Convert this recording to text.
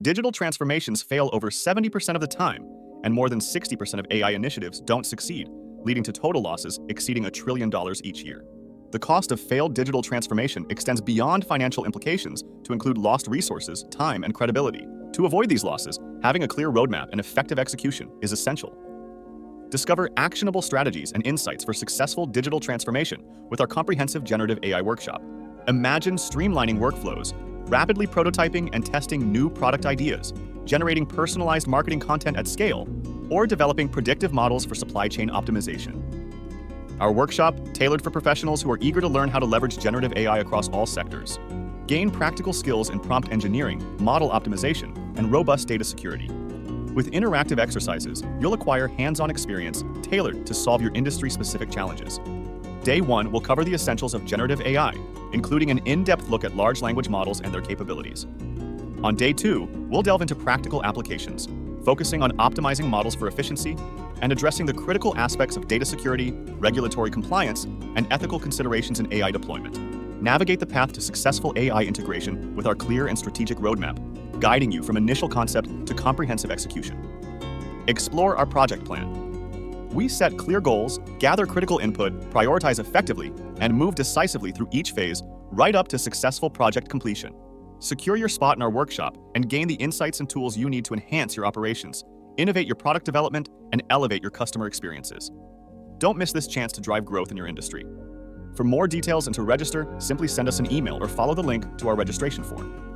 Digital transformations fail over 70% of the time, and more than 60% of AI initiatives don't succeed, leading to total losses exceeding $1 trillion each year. The cost of failed digital transformation extends beyond financial implications to include lost resources, time, and credibility. To avoid these losses, having a clear roadmap and effective execution is essential. Discover actionable strategies and insights for successful digital transformation with our comprehensive generative AI workshop. Imagine streamlining workflows, rapidly prototyping and testing new product ideas, generating personalized marketing content at scale, or developing predictive models for supply chain optimization. Our workshop, tailored for professionals who are eager to learn how to leverage generative AI across all sectors. Gain practical skills in prompt engineering, model optimization, and robust data security. With interactive exercises, you'll acquire hands-on experience tailored to solve your industry-specific challenges. Day 1 will cover the essentials of generative AI, including an in-depth look at large language models and their capabilities. On Day 2, we'll delve into practical applications, focusing on optimizing models for efficiency and addressing the critical aspects of data security, regulatory compliance, and ethical considerations in AI deployment. Navigate the path to successful AI integration with our clear and strategic roadmap, guiding you from initial concept to comprehensive execution. Explore our project plan. We set clear goals, gather critical input, prioritize effectively, and move decisively through each phase, right up to successful project completion. Secure your spot in our workshop and gain the insights and tools you need to enhance your operations, innovate your product development, and elevate your customer experiences. Don't miss this chance to drive growth in your industry. For more details and to register, simply send us an email or follow the link to our registration form.